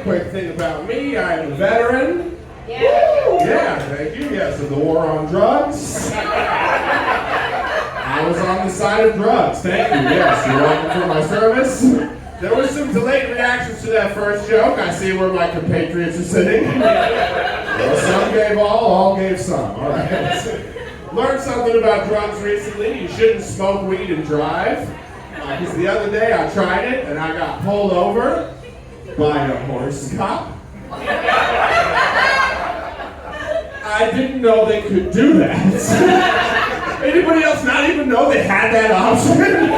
quick thing about me, I am a veteran. Yeah. Yeah, thank you. Yes, of the war on drugs. I was on the side of drugs. Thank you. Yes, you're welcome for my service. There was some delayed reactions to that first joke. I see where my compatriots are sitting. Well, some gave all gave some. All right. Learned something about drugs recently. You shouldn't smoke weed and drive. Because the other day I tried it and I got pulled over by a horse cop. I didn't know they could do that. Anybody else not even know they had that option?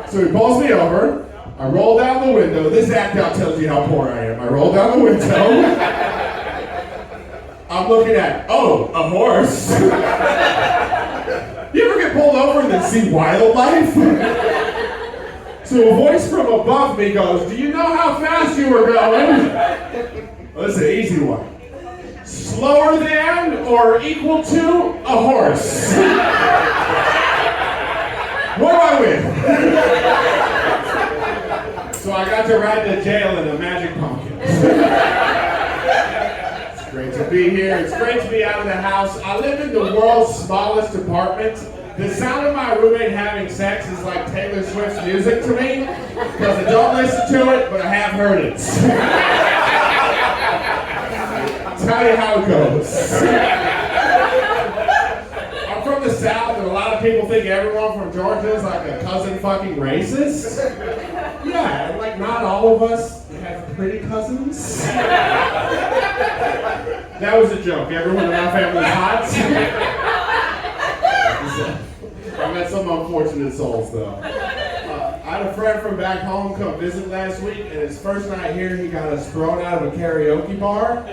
So he pulls me over. I roll down the window. This act out tells you how poor I am. I roll down the window. I'm looking at, a horse. You ever get pulled over and then see wildlife? So a voice from above me goes, "Do you know how fast you were going?" Well, this is an easy one. Slower than or equal to a horse. What do I win? So I got to ride to jail in a magic pumpkin. It's great to be here. It's great to be out of the house. I live in the world's smallest apartment. The sound of my roommate having sex is like Taylor Swift's music to me, because I don't listen to it, but I have heard it. I'll tell you how it goes. I'm from the South, and a lot of people think everyone from Georgia is like a cousin fucking racist. Yeah, and like not all of us have pretty cousins. That was a joke. Everyone in my family is hot. I met some unfortunate souls, though. I had a friend from back home come visit last week, and his first night here, he got us thrown out of a karaoke bar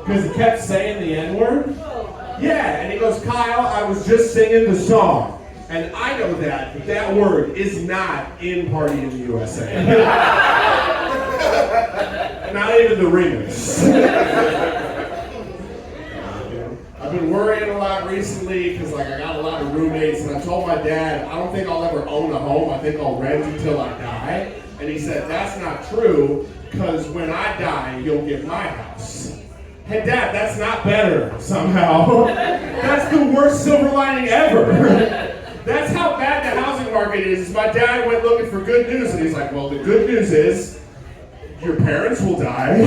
because he kept saying the N-word. Yeah, and he goes, "Kyle, I was just singing the song." And I know that, but that word is not in Party in the USA. Not even the remix. I've been worrying a lot recently because I got a lot of roommates, and I told my dad, I don't think I'll ever own a home. I think I'll rent until I die. And he said, "That's not true, because when I die, you'll get my house." Hey Dad, that's not better somehow. That's the worst silver lining ever. That's how bad the housing market is. My dad went looking for good news, and he's like, "Well, the good news is your parents will die."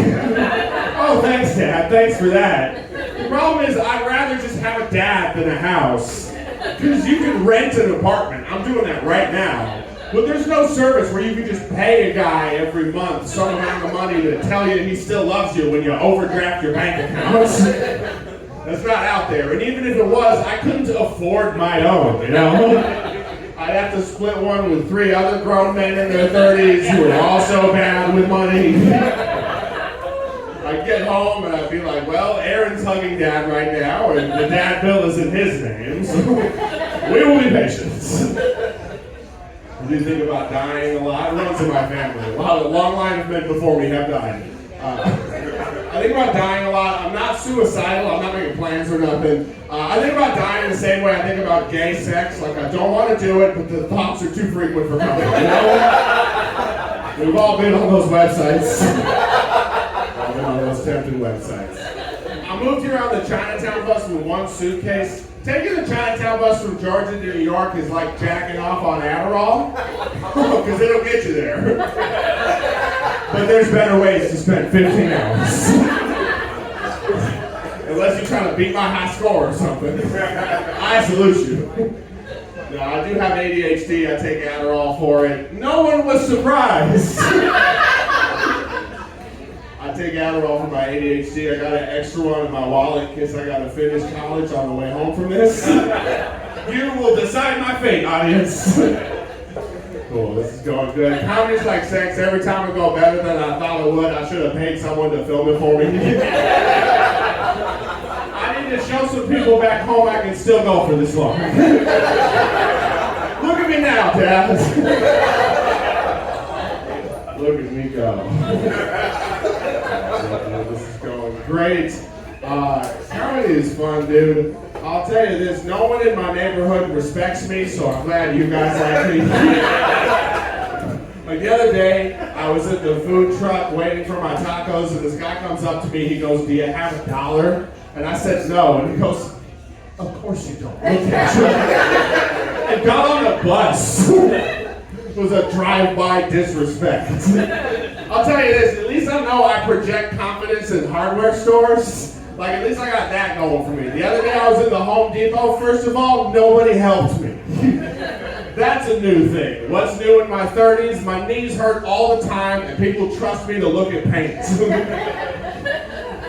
Oh, thanks, Dad. Thanks for that. The problem is, I'd rather just have a dad than a house. Because you can rent an apartment. I'm doing that right now. But there's no service where you can just pay a guy every month some amount of money to tell you he still loves you when you overdraft your bank accounts. That's not out there. And even if it was, I couldn't afford my own, you know? I'd have to split one with 3 other grown men in their 30s who are also bad with money. I'd get home and I'd be like, "Well, Aaron's hugging Dad right now, and the dad bill is in his name, so we will be patient." I do think about dying a lot. It runs in my family. A long line of men before me have died. I think about dying a lot. I'm not suicidal. I'm not making plans or nothing. I think about dying in the same way I think about gay sex. Like, I don't want to do it, but the thoughts are too frequent for comfort, you know? We've all been on those websites. I've been on those tempting websites. I moved here on the Chinatown bus with one suitcase. Taking the Chinatown bus from Georgia to New York is like jacking off on Adderall, because it'll get you there. But there's better ways to spend 15 hours. Unless you're trying to beat my high score or something. I salute you. No, I do have ADHD. I take Adderall for it. No one was surprised. I take Adderall for my ADHD. I got an extra one in my wallet in case I got to finish college on the way home from this. You will decide my fate, audience. Cool, this is going good. Comedy's like sex. Every time it goes better than I thought it would. I should have paid someone to film it for me. I need to show some people back home I can still go for this long. Look at me now, Dad. Look at me go. This is going great. Comedy is fun, dude. I'll tell you this, no one in my neighborhood respects me, so I'm glad you guys like me. Like the other day, I I was at the food truck waiting for my tacos, and this guy comes up to me. He goes, "Do you have $1?" And I said, "No." And he goes, "Of course you don't. Look at you." And got on a bus. It was a drive-by disrespect. I'll tell you this, at least I know I project confidence in hardware stores. Like, at least I got that going for me. The other day I was in the Home Depot. First of all, nobody helped me. That's a new thing. What's new in my 30s? My knees hurt all the time, and people trust me to look at paint.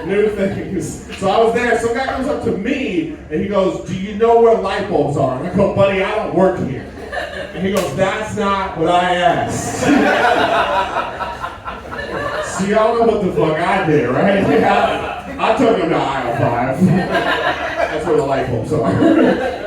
New things. So I was there. Some guy comes up to me, and he goes, "Do you know where light bulbs are?" And I go, "Buddy, I don't work here." And he goes, "That's not what I asked." So y'all know what the fuck I did, right? I took him to aisle 5. That's where the light bulbs are.